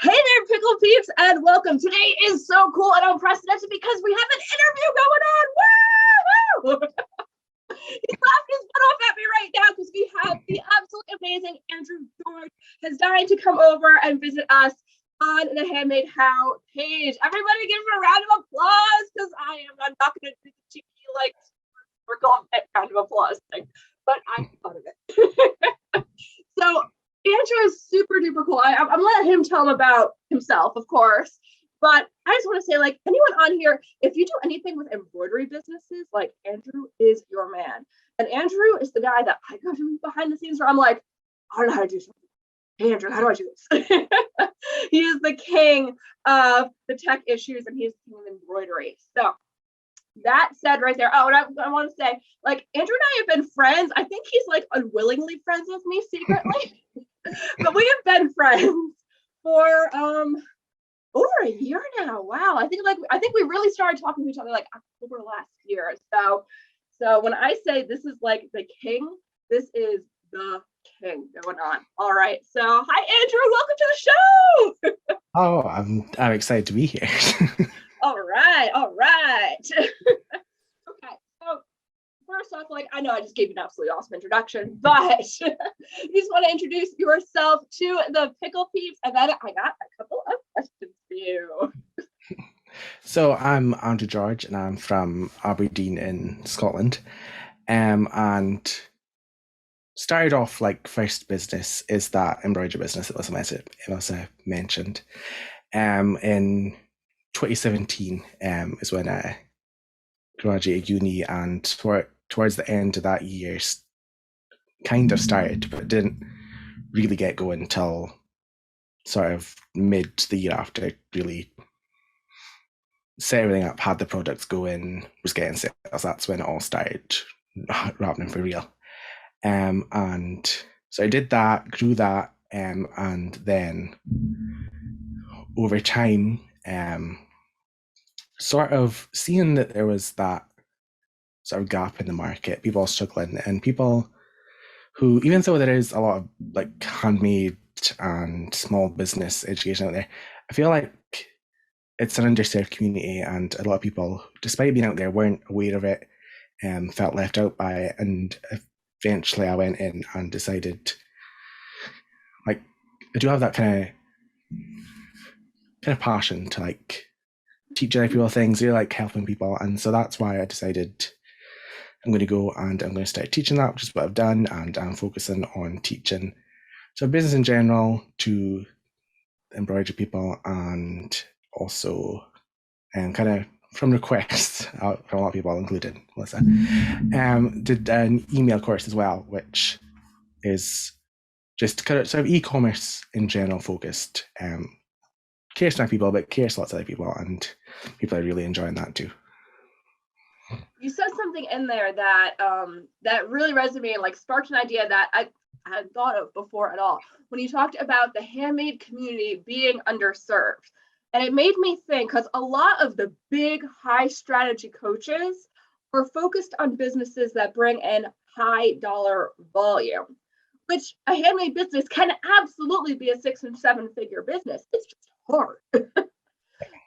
Hey there, pickle peeps, and welcome. Today is so cool and unprecedented because we have an interview going on. Woo! Woo! He's laughing his butt off at me right now because we have the absolutely amazing Andrew George has died to come over and visit us on the Handmade How page. Everybody give him a round of applause because I'm not going to do the cheeky, like, circle round of applause thing, but I'm proud of it. So Andrew is super duper cool. I'm gonna let him tell him about himself, of course. But I just want to say, like, anyone on here, if you do anything with embroidery businesses, like, Andrew is your man. And Andrew is the guy that I go to behind the scenes where I'm like, I don't know how to do something. Hey, Andrew, how do I do this? He is the king of the tech issues, and he's the king of embroidery. So that said right there. Oh, and I want to say, like, Andrew and I have been friends. I think he's like unwillingly friends with me secretly. But we have been friends for over a year now. Wow. I think we really started talking to each other like October last year. So when I say this is like the king, this is the king going on. All right. So hi Andrew, welcome to the show. Oh, I'm excited to be here. All right. Okay. So first off, like, I know I just gave you an absolutely awesome introduction, but you just want to introduce yourself to the pickle peeps, and then I got a couple of questions for you. So I'm Andrew George, and I'm from Aberdeen in Scotland. And started off like first business is that embroidery business that was mentioned. In 2017 is when I graduated uni, and towards the end of that year, kind of started, but didn't really get going until sort of mid the year after. Really set everything up, had the products going, was getting sales. That's when it all started happening for real. And so I did that, grew that, and then over time, sort of seeing that there was that sort of gap in the market, people struggling, and people who, even though there is a lot of like handmade and small business education out there, I feel like it's an underserved community, and a lot of people, despite being out there, weren't aware of it, felt left out by it. And eventually I went in and decided, like, I do have that kind of passion to like teach other people things, really like helping people. And so that's why I decided I'm going to go and I'm going to start teaching that, which is what I've done. And I'm focusing on teaching so business in general to embroidery people, and also kind of from requests from a lot of people, including Melissa, did an email course as well, which is just kind of sort of e-commerce in general focused. Cares to people, but cares lots of other people, and people are really enjoying that too. You said something in there that that really resonated and like sparked an idea that I hadn't thought of before at all. When you talked about the handmade community being underserved. And it made me think, because a lot of the big high strategy coaches are focused on businesses that bring in high dollar volume, which a handmade business can absolutely be a 6 and 7 figure business. It's just hard.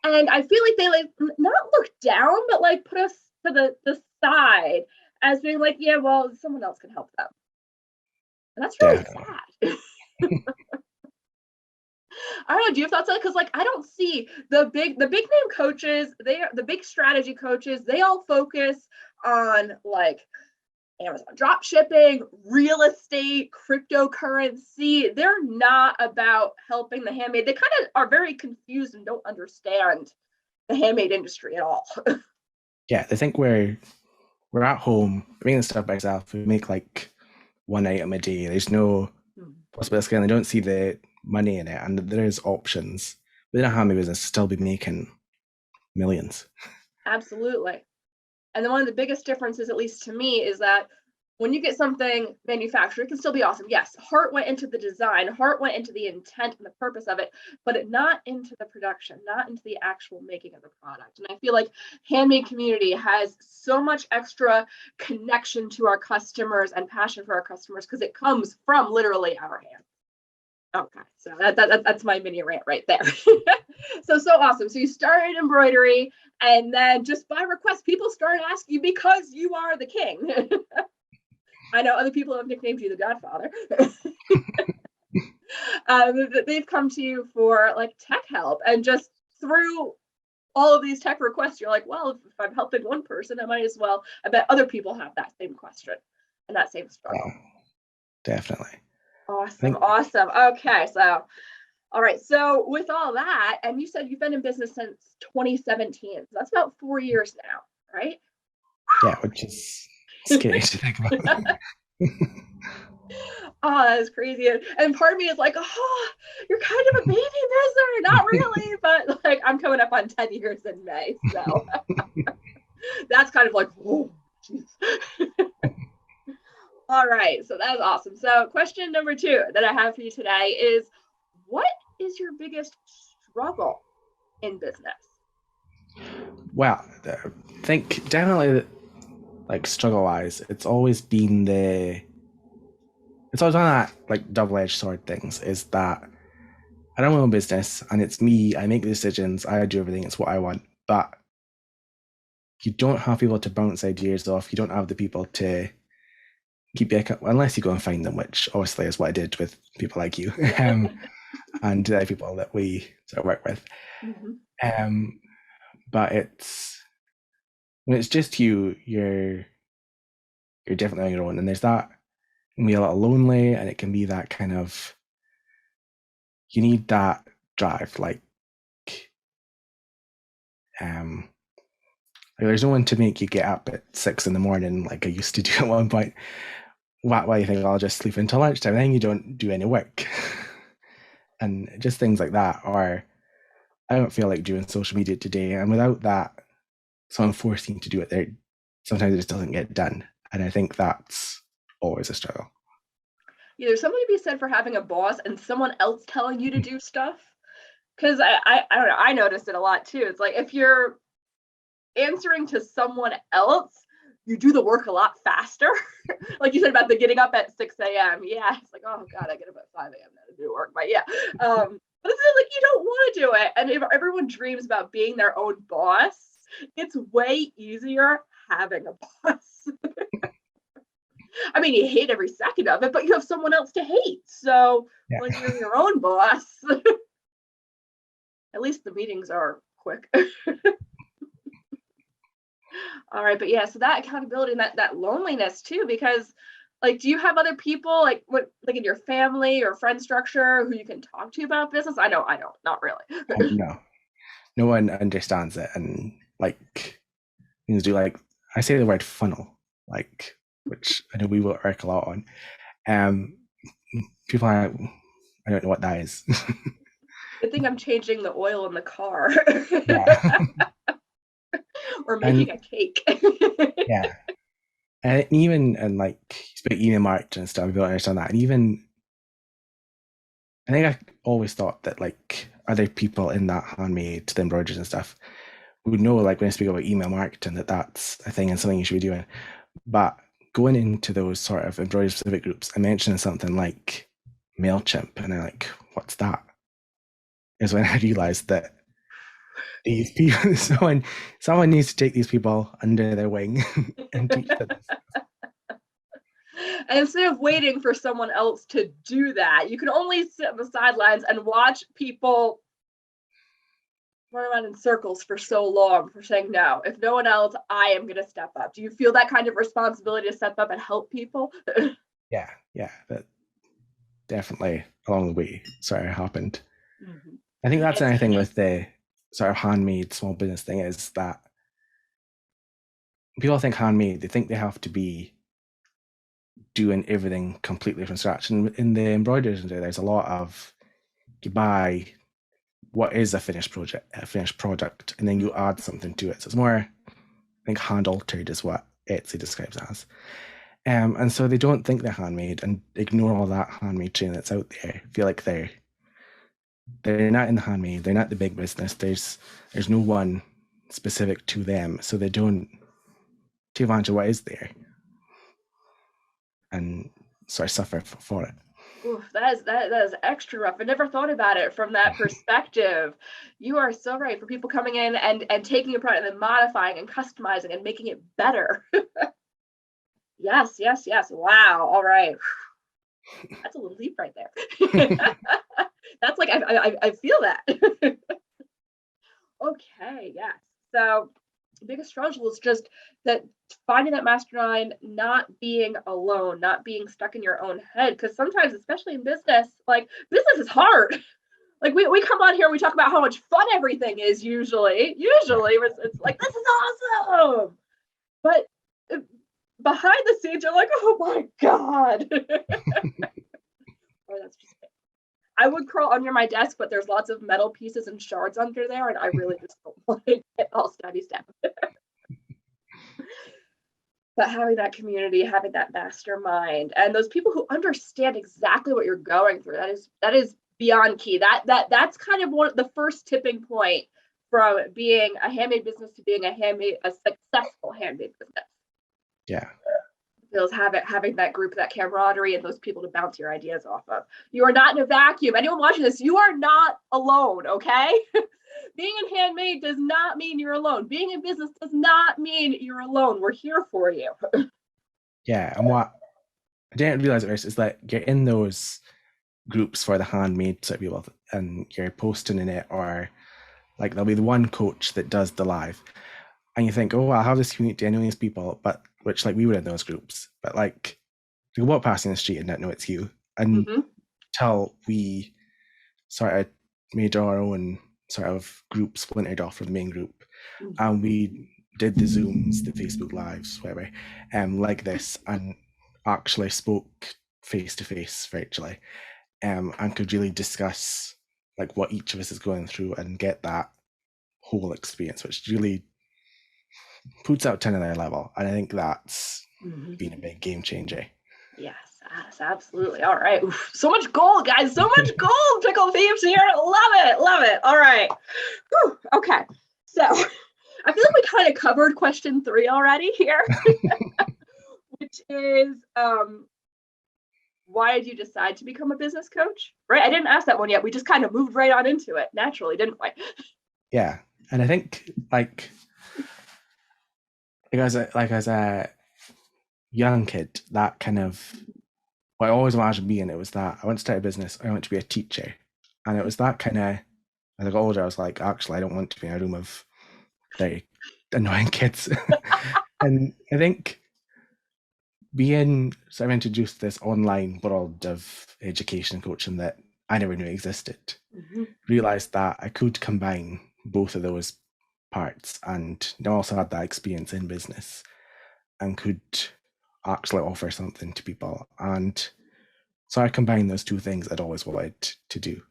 And I feel like they like not look down, but like put us to the side as being like, yeah, well, someone else can help them. And that's really sad. I don't know. Do you have thoughts on it? Because like I don't see the big name coaches. They are the big strategy coaches. They all focus on like Amazon drop shipping, real estate, cryptocurrency. They're not about helping the handmade. They kind of are very confused and don't understand the handmade industry at all. Yeah, they think we're at home making stuff by ourselves. We make like one item a day. There's no possibility, and they don't see the money in it, and there is options within a handmade business to still be making millions. Absolutely. And then one of the biggest differences, at least to me, is that when you get something manufactured, it can still be awesome. Yes, heart went into the design, heart went into the intent and the purpose of it, but not into the production, not into the actual making of the product. And I feel like handmade community has so much extra connection to our customers and passion for our customers because it comes from literally our hands. Okay, so that's my mini rant right there. So awesome. So you started embroidery, and then just by request, people started asking you because you are the king. I know other people have nicknamed you the Godfather. They've come to you for like tech help, and just through all of these tech requests, you're like, well, if I'm helping one person, I might as well. I bet other people have that same question and that same struggle. Oh, definitely. Awesome. Okay, so all right. So with all that, and you said you've been in business since 2017. So that's about 4 years now, right? Yeah, which is scary to think about. Oh, that's crazy. And part of me is like, oh, you're kind of a baby business. Not really, but like I'm coming up on 10 years in May. So that's kind of like, oh, geez. All right. So that's awesome. So question number 2 that I have for you today is, what is your biggest struggle in business? Well, I think definitely, like struggle-wise, it's always been it's always one of that like double-edged sword things, is that I run my own business and it's me, I make the decisions, I do everything, it's what I want, but you don't have people to bounce ideas off, you don't have the people to keep you unless you go and find them, which obviously is what I did with people like you and the people that we sort of work with. Mm-hmm. But when it's just you, you're definitely on your own, and there's that, it can be a little lonely, and it can be that kind of, you need that drive, like there's no one to make you get up at 6 a.m. like I used to do at one point. Why you think I'll just sleep until lunchtime, then you don't do any work. And just things like that. Or I don't feel like doing social media today, and without that someone forcing you to do it, there sometimes it just doesn't get done, and I think that's always a struggle. Yeah, there's something to be said for having a boss and someone else telling you to do stuff, because I don't know, I noticed it a lot too. It's like if you're answering to someone else, you do the work a lot faster. Like you said about the getting up at 6 a.m. Yeah, it's like, oh God, I get up at 5 a.m. now to do work. But yeah, but it's like you don't want to do it. And if everyone dreams about being their own boss, it's way easier having a boss. I mean, you hate every second of it, but you have someone else to hate. So when you're your own boss, at least the meetings are quick. All right, but yeah, so that accountability and that loneliness too, because like, do you have other people like in your family or friend structure who you can talk to about business? I don't, not really. No one understands it, and like things do, like I say the word funnel, like, which I know we will work a lot on. People are, I don't know what that is. I think I'm changing the oil in the car. Yeah. Or making a cake. Yeah. And even, and like, speak email marketing and stuff, people don't understand that. And even, I think I always thought that like other people in that handmade, the embroideries and stuff, would know, like when I speak about email marketing, that that's a thing and something you should be doing. But going into those sort of embroidery specific groups and mentioning something like MailChimp, and I'm like, what's that? Is when I realized that these people, someone needs to take these people under their wing and teach them this. And instead of waiting for someone else to do that, you can only sit on the sidelines and watch people run around in circles for so long for saying, no, if no one else, I am going to step up. Do you feel that kind of responsibility to step up and help people? Yeah, that definitely along the way sort of happened. Mm-hmm. I think that's anything with the sort of handmade small business thing, is that people think handmade, they think they have to be doing everything completely from scratch. And in the embroideries, there's a lot of, you buy what is a finished product, and then you add something to it. So it's more, I think, hand altered is what Etsy describes it as. And so they don't think they're handmade and ignore all that handmade training that's out there. I feel like they're not in the handmade, they're not the big business. There's no one specific to them, so they don't take advantage of what is there and sort of suffer for it. Oof, that is extra rough. I never thought about it from that perspective. You are so right, for people coming in and taking a product and then modifying and customizing and making it better. Yes, yes, yes. Wow. All right. That's a little deep right there. That's like I feel that. Okay, yes. So the biggest struggle is just that, finding that mastermind, not being alone, not being stuck in your own head. Because sometimes, especially in business, like business is hard. Like we come on here and we talk about how much fun everything is usually. Usually it's like, this is awesome. But behind the scenes, you're like, oh my God. Or that's just it. I would crawl under my desk, but there's lots of metal pieces and shards under there, and I really just don't want to get all stabby stab. But having that community, having that mastermind, and those people who understand exactly what you're going through, that is beyond key. That's kind of one the first tipping point from being a handmade business to being a successful handmade business. Yeah. Feels having that group, that camaraderie, and those people to bounce your ideas off of. You are not in a vacuum. Anyone watching this, you are not alone, okay? Being in handmade does not mean you're alone. Being in business does not mean you're alone. We're here for you. Yeah. And what I didn't realize at first is that you're in those groups for the handmade sort of people, and you're posting in it, or like there'll be the one coach that does the live, and you think, oh, I'll have this community, I know these people, but which like we were in those groups, but like you walk past in the street and not know it's you. And until we sort of made our own sort of group, splintered off from the main group, and we did the Zooms, the Facebook Lives, whatever, like this, and actually spoke face to face virtually, and could really discuss like what each of us is going through and get that whole experience, which really puts out 10 on their level. And I think that's been a big game changer. Yes, absolutely. All right. Oof, so much gold, guys. So much gold. Pickle thieves here. Love it. Love it. All right. Whew. Okay. So I feel like we kind of covered question 3 already here, which is why did you decide to become a business coach? Right. I didn't ask that one yet. We just kind of moved right on into it naturally, didn't we? Yeah. And I think like as a young kid, that kind of what I always imagined being, it was that I want to start a business, I want to be a teacher. And it was that kind of, as I got older, I was like, actually, I don't want to be in a room of very annoying kids. And I think being sort of introduced to this online world of education and coaching that I never knew existed, realized that I could combine both of those parts, and I also had that experience in business and could actually offer something to people. And so I combined those two things I'd always wanted to do.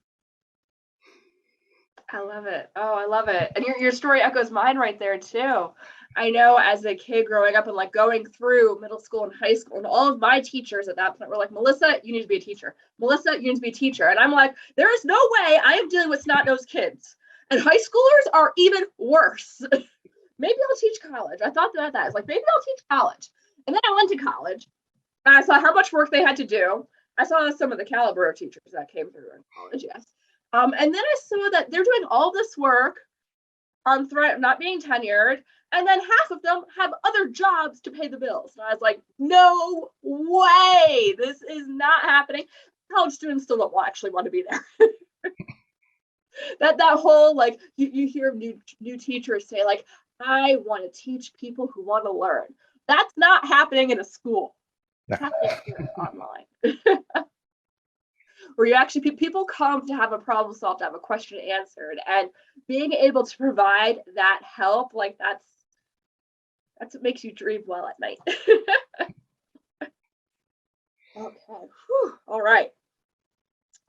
I love it. Oh, I love it. And your story echoes mine right there too. I know as a kid growing up and like going through middle school and high school, and all of my teachers at that point were like, Melissa, you need to be a teacher. Melissa, you need to be a teacher. And I'm like, there is no way I am dealing with snot-nosed kids. And high schoolers are even worse. Maybe I'll teach college. I thought about that. I was like, maybe I'll teach college. And then I went to college and I saw how much work they had to do. I saw some of the caliber of teachers that came through in college, yes. And then I saw that they're doing all this work on not being tenured, and then half of them have other jobs to pay the bills. And I was like, no way, this is not happening. College students still don't actually want to be there. that whole like you hear new teachers say like, I want to teach people who want to learn. That's not happening in a school. It's happening online. Where you actually, people come to have a problem solved, to have a question answered, and being able to provide that help, like that's what makes you dream well at night. Okay. Whew. All right.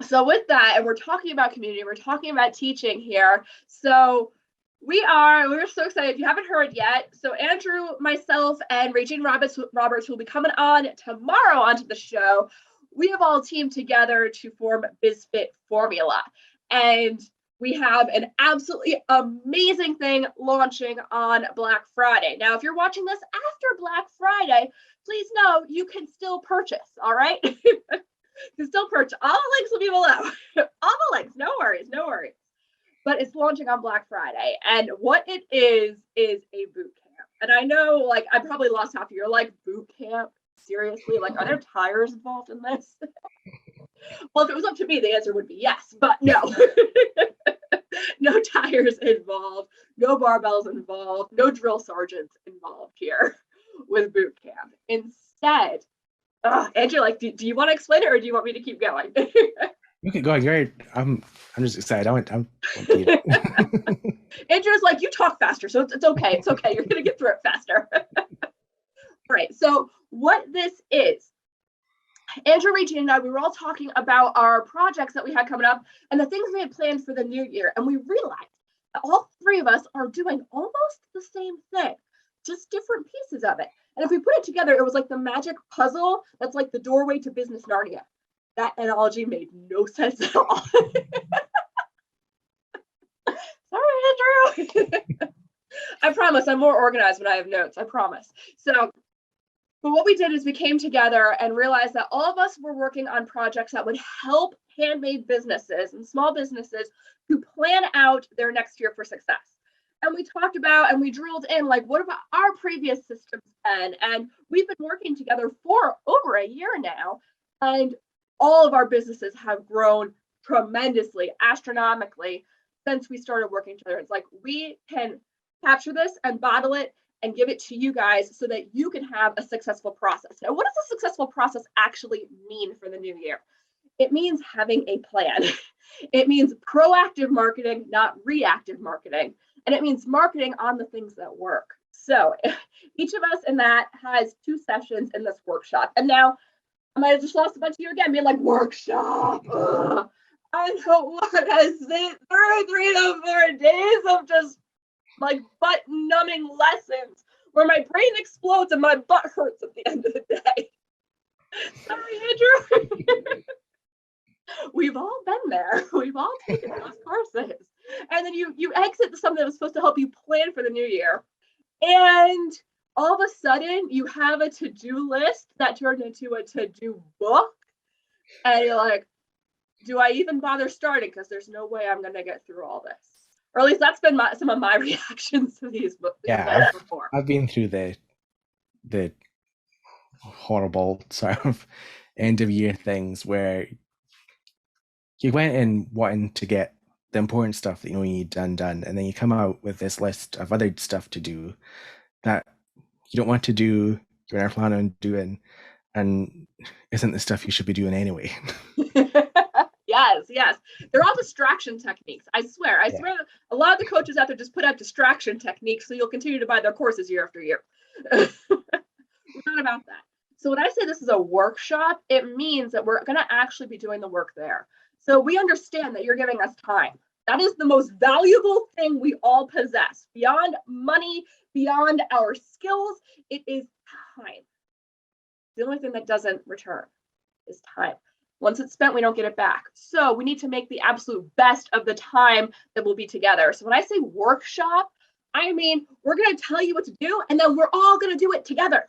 So with that, and we're talking about community, we're talking about teaching here. So we're so excited. If you haven't heard yet, so Andrew, myself, and Regine Roberts, who will be coming on tomorrow onto the show, we have all teamed together to form Biz Fit Formula. And we have an absolutely amazing thing launching on Black Friday. Now, if you're watching this after Black Friday, please know you can still purchase, all right? can still purchase. All the links will be below. All the links. No worries. No worries. But it's launching on Black Friday. And what it is a boot camp. And I know, like, I probably lost half of you. You're like, boot camp? Seriously? Like, are there tires involved in this? Well, if it was up to me, the answer would be yes, but no. No tires involved, no barbells involved, no drill sergeants involved here with boot camp. Instead, Andrew, like, do you want to explain it or do you want me to keep going? You can go. I'm just excited. I'm Andrew's like, you talk faster, so it's okay. It's okay. You're gonna get through it faster. All right. So what this is, Andrew, Regina, and I, we were all talking about our projects that we had coming up and the things we had planned for the new year. And we realized that all three of us are doing almost the same thing, just different pieces of it. And if we put it together, it was like the magic puzzle that's like the doorway to business Narnia. That analogy made no sense at all. Sorry, Andrew. I promise I'm more organized when I have notes. I promise. So, but what we did is we came together and realized that all of us were working on projects that would help handmade businesses and small businesses to plan out their next year for success. And we talked about and we drilled in, like, what about our previous systems been? And we've been working together for over a year now. And all of our businesses have grown tremendously, astronomically, since we started working together. It's like we can capture this and bottle it and give it to you guys so that you can have a successful process. Now, what does a successful process actually mean for the new year? It means having a plan. It means proactive marketing, not reactive marketing. And it means marketing on the things that work. So each of us in that has 2 sessions in this workshop. And now I might have just lost a bunch of you again, being like, workshop. Ugh. I don't want to sit through 3 to 4 days of just like butt numbing lessons where my brain explodes and my butt hurts at the end of the day. Sorry, Andrew. We've all been there. We've all taken those courses. And then you exit to something that was supposed to help you plan for the new year. And all of a sudden you have a to-do list that turned into a to-do book. And you're like, do I even bother starting? Because there's no way I'm going to get through all this. Or at least that's been some of my reactions to these books. Yeah, I've been through the horrible sort of end of year things where you went in wanting to get the important stuff that you know you need done, and then you come out with this list of other stuff to do that you don't want to do, you're never planning on doing, and isn't the stuff you should be doing anyway. Yes. They're all distraction techniques. I swear a lot of the coaches out there just put out distraction techniques so you'll continue to buy their courses year after year. We're not about that. So when I say this is a workshop, it means that we're going to actually be doing the work there. So we understand that you're giving us time. That is the most valuable thing we all possess. Beyond money, beyond our skills, it is time. The only thing that doesn't return is time. Once it's spent, we don't get it back. So we need to make the absolute best of the time that we'll be together. So when I say workshop, I mean, we're going to tell you what to do, and then we're all going to do it together.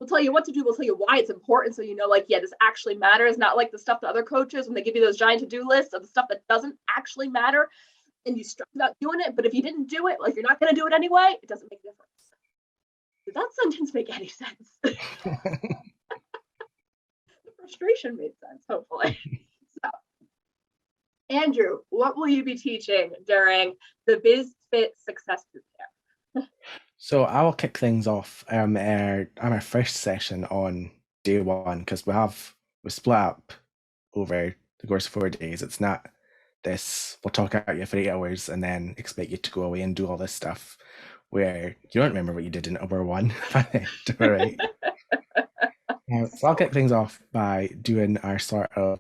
We'll tell you what to do. We'll tell you why it's important. So you know, like, yeah, this actually matters. Not like the stuff that other coaches, when they give you those giant to-do lists of the stuff that doesn't actually matter, and you stress about doing it. But if you didn't do it, like, you're not going to do it anyway, it doesn't make a difference. Did that sentence make any sense? Frustration made sense, hopefully. So, Andrew, what will you be teaching during the Biz Fit Success Bootcamp? So I will kick things off on our first session on day 1, because we split up over the course of 4 days. It's not this, we'll talk at you for 8 hours and then expect you to go away and do all this stuff where you don't remember what you did in hour 1. Right? So I'll kick things off by doing our sort of,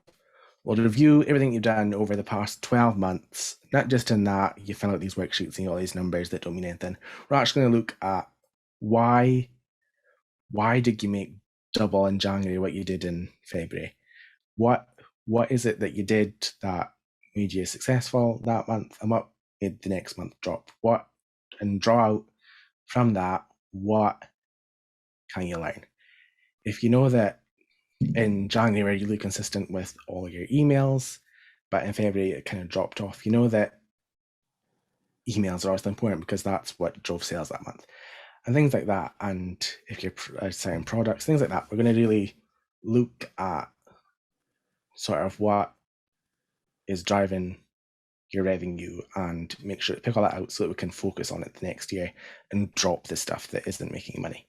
we'll review everything you've done over the past 12 months, not just in that you fill out these worksheets and all these numbers that don't mean anything. We're actually going to look at why did you make double in January what you did in February? What is it that you did that made you successful that month, and what made the next month drop? And draw out from that, what can you learn? If you know that in January, were really consistent with all your emails, but in February it kind of dropped off. You know that emails are also important because that's what drove sales that month, and things like that. And if you're selling products, things like that, we're going to really look at sort of what is driving your revenue and make sure to pick all that out so that we can focus on it the next year and drop the stuff that isn't making money,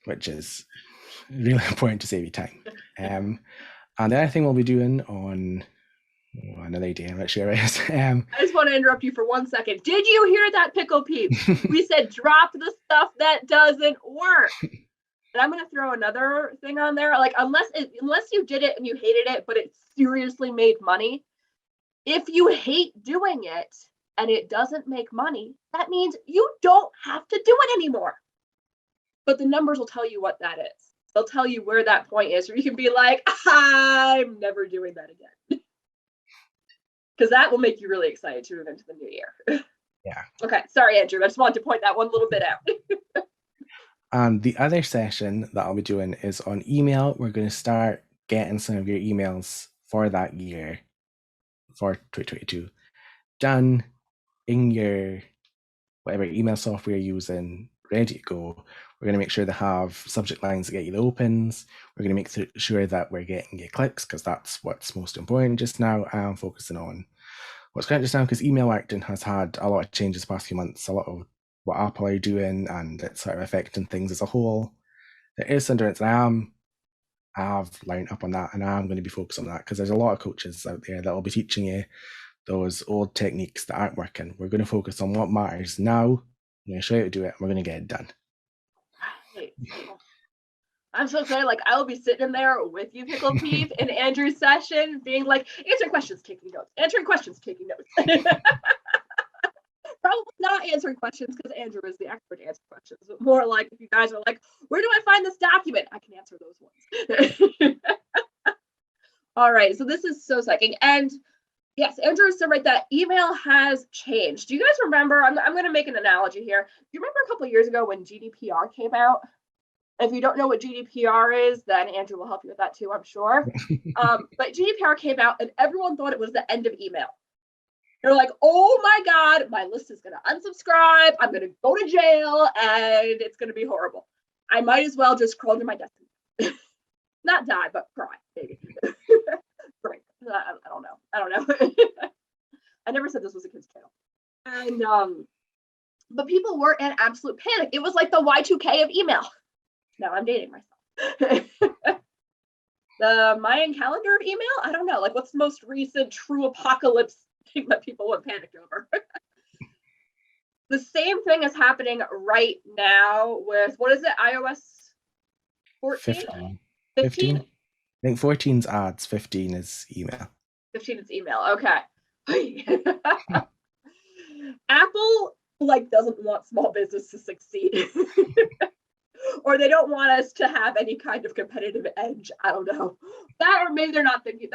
which is really important to save you time. And the other thing we'll be doing on another day, I'm not sure it is. I just want to interrupt you for 1 second. Did you hear that, Pickle Peep? We said drop the stuff that doesn't work. And I'm going to throw another thing on there. Like, unless you did it and you hated it, but it seriously made money, if you hate doing it and it doesn't make money, that means you don't have to do it anymore. But the numbers will tell you what that is. They'll tell you where that point is, or you can be like, I'm never doing that again. Because that will make you really excited to move into the new year. Yeah. Okay, sorry, Andrew. I just wanted to point that one little bit out. And the other session that I'll be doing is on email. We're going to start getting some of your emails for that year, for 2022, done in your whatever email software you're using, ready to go. We're going to make sure they have subject lines that get you the opens. We're going to make sure that we're getting your clicks, because that's what's most important just now. I'm focusing on what's current just now, because email marketing has had a lot of changes the past few months, a lot of what Apple are doing, and it's sort of affecting things as a whole. There is some difference, and I have lined up on that, and I'm going to be focused on that because there's a lot of coaches out there that will be teaching you those old techniques that aren't working. We're going to focus on what matters now. I'm going to show you how to do it, and we're going to get it done. Right. I'm so excited. Like, I will be sitting in there with you, Pickle Peep, in Andrew's session, being like, answering questions, taking notes, answering questions, taking notes. Probably not answering questions because Andrew is the expert to answer questions, but more like if you guys are like, where do I find this document? I can answer those ones. All right, so this is so psyching. And yes, Andrew is so right that email has changed. Do you guys remember? I'm going to make an analogy here. Do you remember a couple of years ago when GDPR came out? If you don't know what GDPR is, then Andrew will help you with that too, I'm sure. But GDPR came out and everyone thought it was the end of email. They're like, oh my God, my list is going to unsubscribe. I'm going to go to jail and it's going to be horrible. I might as well just crawl to my death. Not die, but cry, maybe. Drink. I don't know. I never said this was a kid's channel. And, but people were in absolute panic. It was like the Y2K of email. Now I'm dating myself. The Mayan calendar of email? I don't know. Like, what's the most recent true apocalypse thing that people would panic over? The same thing is happening right now with, what is it, iOS 14? 15? I think 14's ads, 15 is email. 15 is email, okay. Apple, like, doesn't want small business to succeed. Or they don't want us to have any kind of competitive edge. I don't know. That, or maybe they're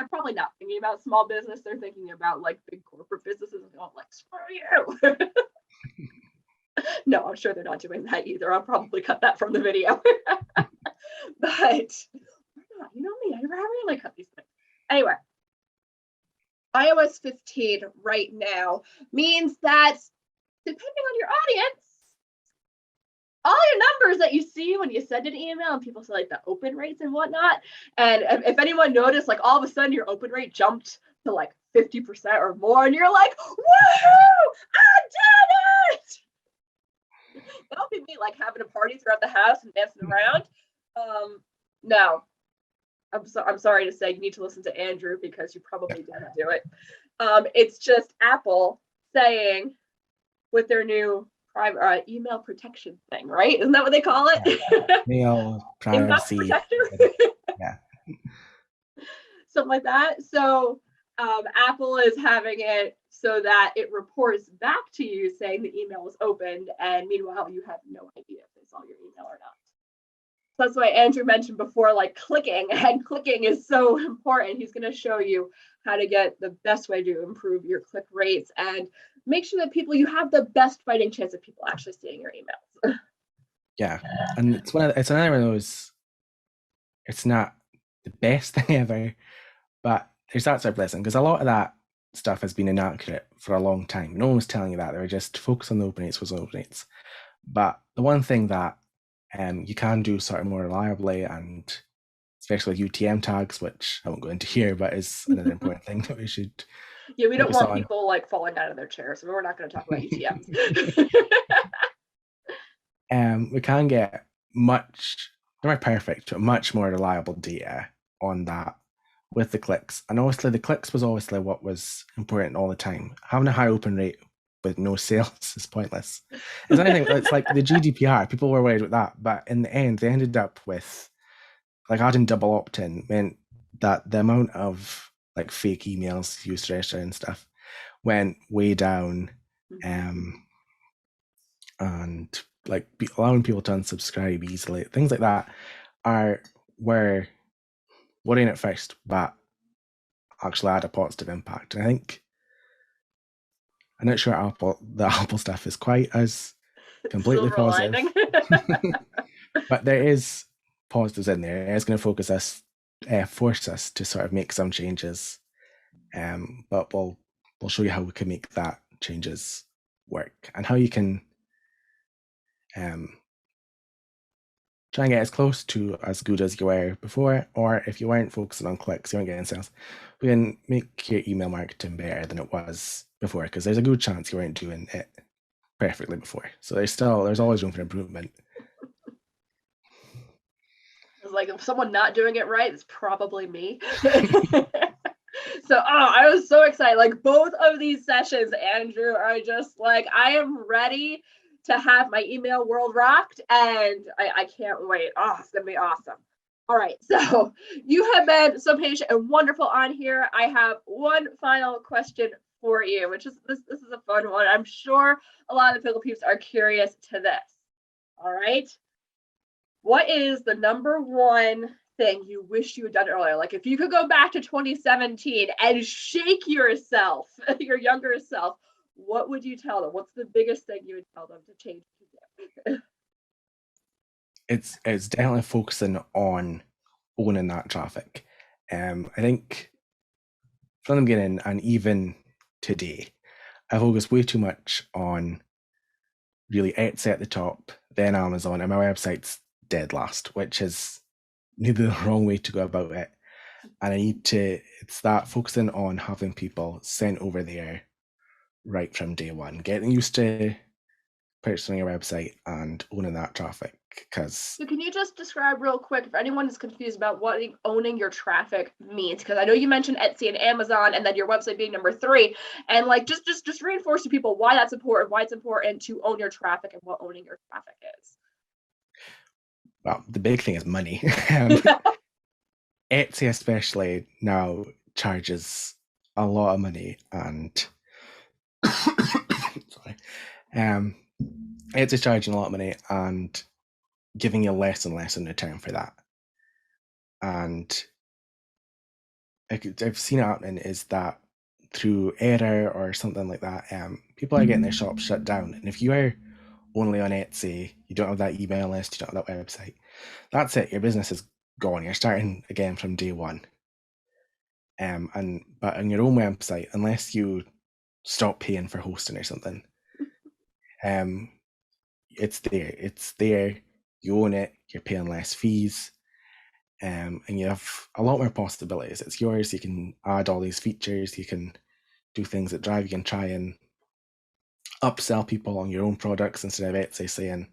probably not thinking about small business. They're thinking about like big corporate businesses and going like, screw you. No, I'm sure they're not doing that either. I'll probably cut that from the video. But you know me, I really cut these things. Anyway, iOS 15 right now means that depending on your audience, all your numbers that you see when you send an email and people say like the open rates and whatnot. And if anyone noticed, like all of a sudden your open rate jumped to like 50% or more, and you're like, woohoo, I did it! That'll be me like having a party throughout the house and dancing around. No, I'm sorry to say you need to listen to Andrew because you probably didn't do it. It's just Apple saying with their new email protection thing, right? Isn't that what they call it? Mail privacy. Yeah. Something like that. So Apple is having it so that it reports back to you saying the email was opened, and meanwhile you have no idea if they saw your email or not. So that's why Andrew mentioned before, like clicking, and clicking is so important. He's going to show you how to get the best way to improve your click rates and make sure that you have the best fighting chance of people actually seeing your emails. Yeah, and it's another one of those. It's not the best thing ever, but there's that sort of blessing because a lot of that stuff has been inaccurate for a long time. No one was telling you that. They were just focused on the open rates was open rates. But the one thing that you can do sort of more reliably, and especially with UTM tags, which I won't go into here, but is another important thing that we should Yeah, we don't focus want on. people like falling out of their chairs, so we're not going to talk about UTMs. We can get much, not perfect, but much more reliable data on that with the clicks. And obviously the clicks was obviously what was important all the time. Having a high open rate with no sales is pointless. It's anything, it's like the GDPR, people were worried about that, but in the end they ended up with like adding double opt-in meant that the amount of like fake emails used to register and stuff went way down. And like allowing people to unsubscribe easily, things like that were worrying at first, but actually had a positive impact. And I think I'm not sure the Apple stuff is quite as completely positive. But there is positives in there. It's going to force us to sort of make some changes. But we'll show you how we can make that changes work and how you can try and get as close to as good as you were before, or if you weren't focusing on clicks, you weren't getting sales, we can make your email marketing better than it was before, because there's a good chance you weren't doing it perfectly before. So there's always room for improvement. It's like if someone not doing it right, it's probably me. So, I was so excited. Like both of these sessions, Andrew, are just like, I am ready to have my email world rocked, and I can't wait. Oh, it's gonna be awesome. All right, so you have been so patient and wonderful on here. I have one final question for you, which is this is a fun one. I'm sure a lot of the Pickle Peeps are curious to this. All right. What is the number one thing you wish you had done earlier? Like if you could go back to 2017 and shake yourself, your younger self, what would you tell them? What's the biggest thing you would tell them to change? It's definitely focusing on owning that traffic. I think from the beginning and even today, I focus way too much on really Etsy at the top, then Amazon, and my website's dead last, which is maybe the wrong way to go about it. And it's that focusing on having people sent over there right from day one, getting used to purchasing your website and owning that traffic. So can you just describe real quick, if anyone is confused about what owning your traffic means? Because I know you mentioned Etsy and Amazon, and then your website being number 3, and like just reinforce to people why that's important, why it's important to own your traffic, and what owning your traffic is. Well, the big thing is money. Etsy especially now charges a lot of money, and sorry, Etsy's charging a lot of money and giving you less and less in return for that. And I've seen it happening is that through error or something like that, people are getting their shops shut down. And if you are only on Etsy, you don't have that email list, you don't have that website, that's it. Your business is gone. You're starting again from day one. But on your own website, unless you stop paying for hosting or something, it's there. It's there. You own it. You're paying less fees, and you have a lot more possibilities. It's yours. You can add all these features. You can do things that drive. You can try and upsell people on your own products instead of Etsy saying,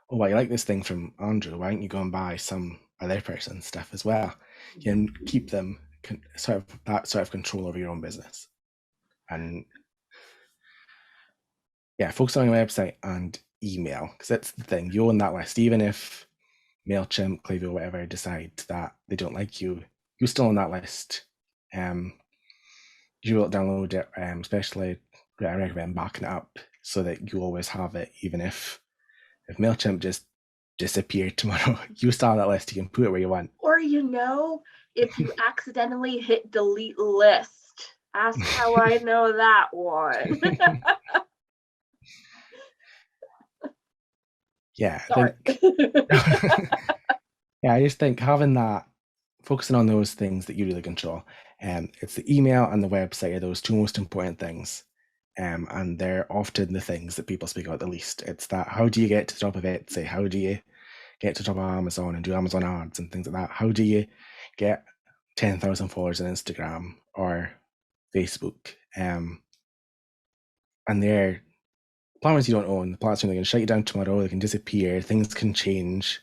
"Oh, I like this thing from Andrew. Why don't you go and buy some other person's stuff as well?" You can keep them sort of control over your own business. And yeah, focus on your website and email, because that's the thing. You own that list. Even if MailChimp, Klaviyo, whatever decide that they don't like you, you still own that list. You will download it, especially I recommend backing it up so that you always have it, even if MailChimp just disappeared tomorrow, you still have that list. You can put it where you want. Or if you accidentally hit delete list. Ask how I know that one. Yeah, I think yeah, I just think having that focusing on those things that you really control. It's the email and the website are those two most important things. And they're often the things that people speak about the least. It's that, how do you get to the top of Etsy? How do you get to the top of Amazon and do Amazon ads and things like that? How do you get 10,000 followers on Instagram or Facebook? And they're platforms you don't own. The platforms they can shut you down tomorrow, they can disappear, things can change.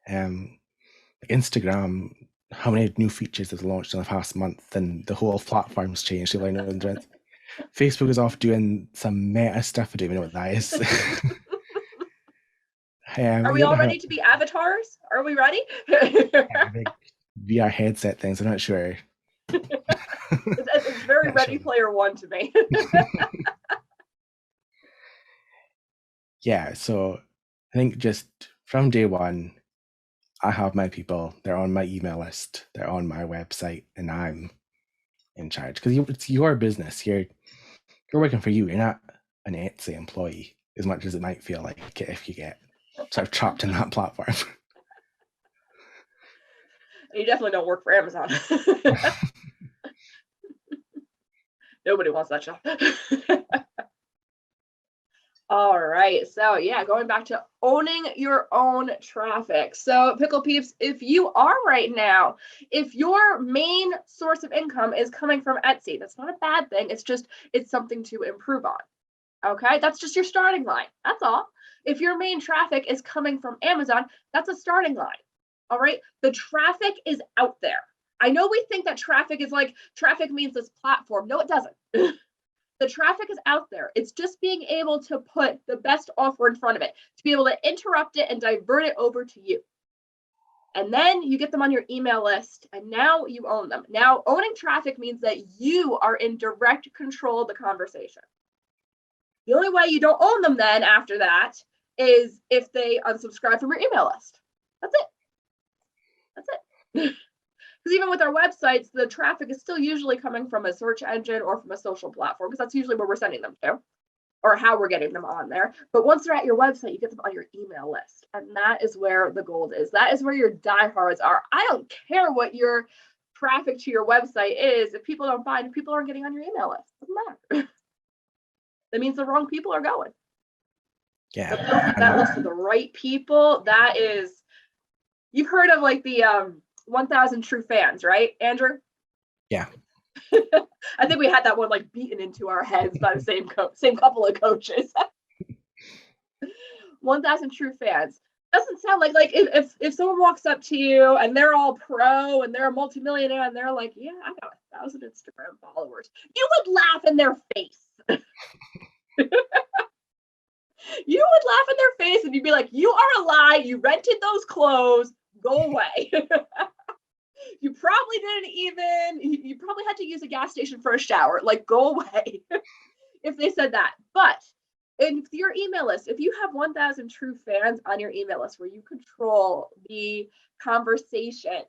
Instagram, how many new features have launched in the past month and the whole platform's changed. Facebook is off doing some meta stuff. I don't even know what that is. Are we all ready to be avatars? Are we ready? Big VR headset things. I'm not sure. It's very Ready Player One to me. Yeah, so I think just from day one, I have my people. They're on my email list. They're on my website, and I'm in charge because it's your business. You're working for you. You're not an Etsy employee, as much as it might feel like it if you get sort of trapped in that platform. You definitely don't work for Amazon. Nobody wants that job. All right, so yeah, going back to owning your own traffic. So Pickle Peeps, if you are right now, if your main source of income is coming from Etsy, that's not a bad thing. It's something to improve on. Okay, that's just your starting line. That's all. If your main traffic is coming from Amazon, that's a starting line. All right, the traffic is out there. I know we think that traffic means this platform. No, it doesn't. The traffic is out there. It's just being able to put the best offer in front of it, to be able to interrupt it and divert it over to you. And then you get them on your email list, and now you own them. Now, owning traffic means that you are in direct control of the conversation. The only way you don't own them then after that is if they unsubscribe from your email list. That's it. That's it. Because even with our websites, the traffic is still usually coming from a search engine or from a social platform, because that's usually where we're sending them to, or how we're getting them on there. But once they're at your website, you get them on your email list. And that is where the gold is. That is where your diehards are. I don't care what your traffic to your website is. If people don't buy, if people aren't getting on your email list, it doesn't matter. That means the wrong people are going. Yeah. That list of the right people, that is, you've heard of like the 1,000 true fans, right, Andrew? Yeah. I think we had that one like beaten into our heads by the same couple of coaches. 1,000 true fans. Doesn't sound like if someone walks up to you and they're all pro and they're a multimillionaire and they're like, yeah, I got 1,000 Instagram followers, you would laugh in their face. You would laugh in their face and you'd be like, you are a lie. You rented those clothes. Go away. You probably you probably had to use a gas station for a shower. Like, go away. If they said that. But in your email list, if you have 1,000 true fans on your email list where you control the conversation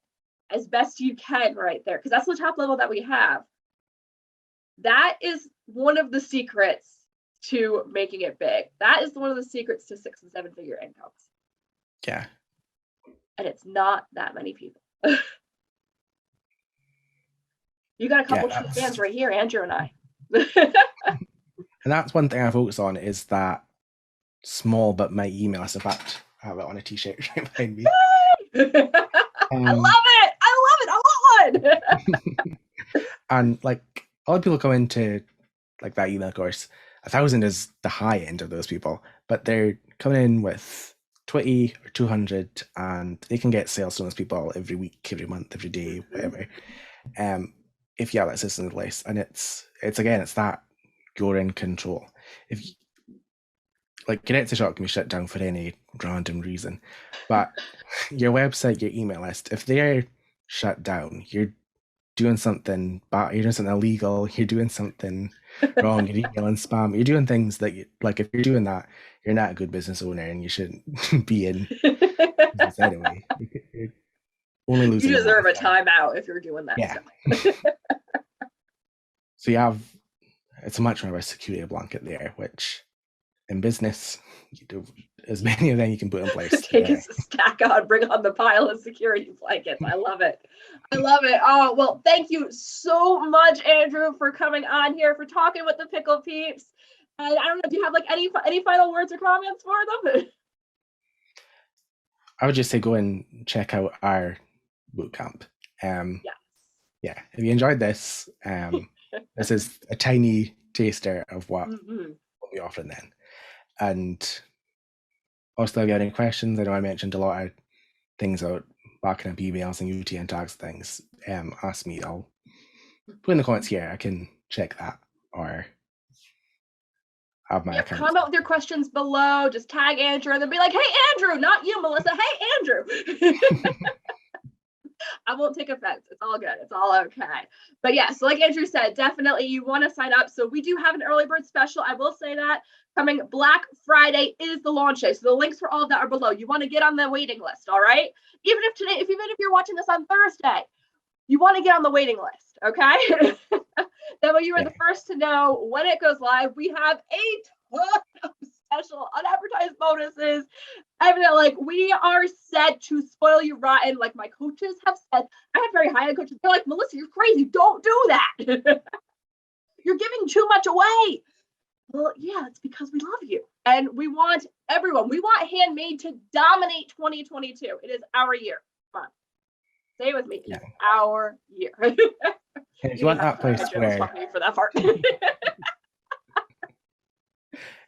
as best you can right there, because that's the top level that we have, that is one of the secrets to making it big. That is one of the secrets to 6 and 7 figure incomes. Yeah. And it's not that many people. You got a couple true fans right here, Andrew and I. And that's one thing I focus on, is that small but mighty email list. In fact, I have it on a t-shirt right behind me. I love it. I want one. And like, a lot of people come into like that email course. 1,000 is the high end of those people, but they're coming in with 20 or 200, and they can get sales from those people every week, every month, every day, whatever. If you have that system in place, and it's that you're in control. If you, like, your Etsy shop can be shut down for any random reason, but your website, your email list, if they're shut down, you're doing something bad, you're doing something illegal, you're doing something wrong, you're emailing spam, you're doing things that if you're doing that, you're not a good business owner and you shouldn't be in business anyway. You're only losing. You deserve a timeout if you're doing that. Yeah. So it's a much more of a security blanket there, which in business, as many of them you can put in place. Take a stack out, bring on the pile of security blankets. I love it. I love it. Oh, well, thank you so much, Andrew, for coming on here, for talking with the Pickle Peeps. And I don't know, do you have like any final words or comments for them? I would just say go and check out our bootcamp. Yes. Yeah, if you enjoyed this, this is a tiny taster of what we'll be offering then. And also, if you have any questions, I know I mentioned a lot of things about backing up emails and UTN tags things. Ask me. I'll put in the comments here. I can check that, or have my account. Comment with your questions below. Just tag Andrew and then be like, "Hey, Andrew," not you, Melissa. "Hey, Andrew." I won't take offense. It's all good. It's all okay. But yeah, so like Andrew said, definitely you want to sign up. So we do have an early bird special. I will say that coming Black Friday is the launch day. So the links for all of that are below. You want to get on the waiting list. All right. Even if you're watching this on Thursday, you want to get on the waiting list. Okay. That way you are the first to know when it goes live. We have a ton of special unadvertised bonuses. Like, we are set to spoil you rotten. Like my coaches have said, I have very high-end coaches. They're like, "Melissa, you're crazy. Don't do that. You're giving too much away." Well, yeah, it's because we love you. And we want everyone. We want Handmade to dominate 2022. It is our year. Come on. Say it with me. It's our year. If you want that place where... for that part.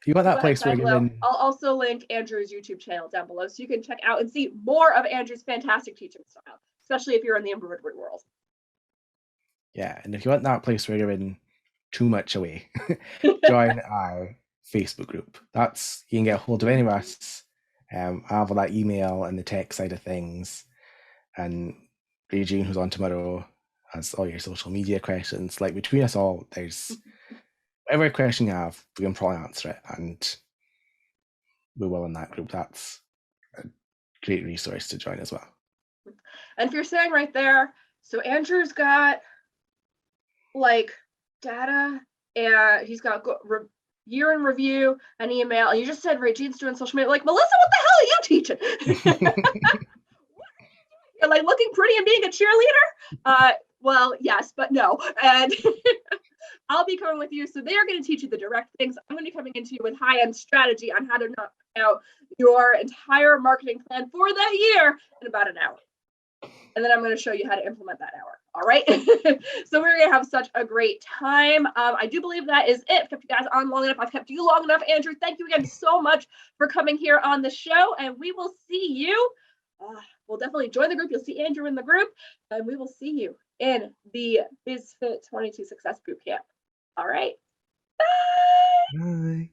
You want that place where I'll also link Andrew's YouTube channel down below so you can check out and see more of Andrew's fantastic teaching style, especially if you're in the embroidery world. Yeah, and if you want that place where you're giving too much away, join our Facebook group. You can get a hold of any of us. I have all that email and the tech side of things, and Regine, who's on tomorrow, has all your social media questions. Like, between us all, there's whatever question you have, we can probably answer it, and we will in that group. That's a great resource to join as well. And if you're saying right there, so Andrew's got like data, and he's got year in review, an email, and you just said Regine's doing social media. Like, Melissa, what the hell are you teaching? You're like looking pretty and being a cheerleader? Well, yes, but no. And I'll be coming with you. So they are going to teach you the direct things. I'm going to be coming into you with high-end strategy on how to knock out your entire marketing plan for that year in about an hour. And then I'm going to show you how to implement that hour. All right. So we're going to have such a great time. I do believe that is it. I've kept you guys on long enough. I've kept you long enough. Andrew, thank you again so much for coming here on the show. And we will see you. We'll definitely join the group. You'll see Andrew in the group. And we will see you in the Biz Fit 22 Success Bootcamp. All right. Bye. Bye.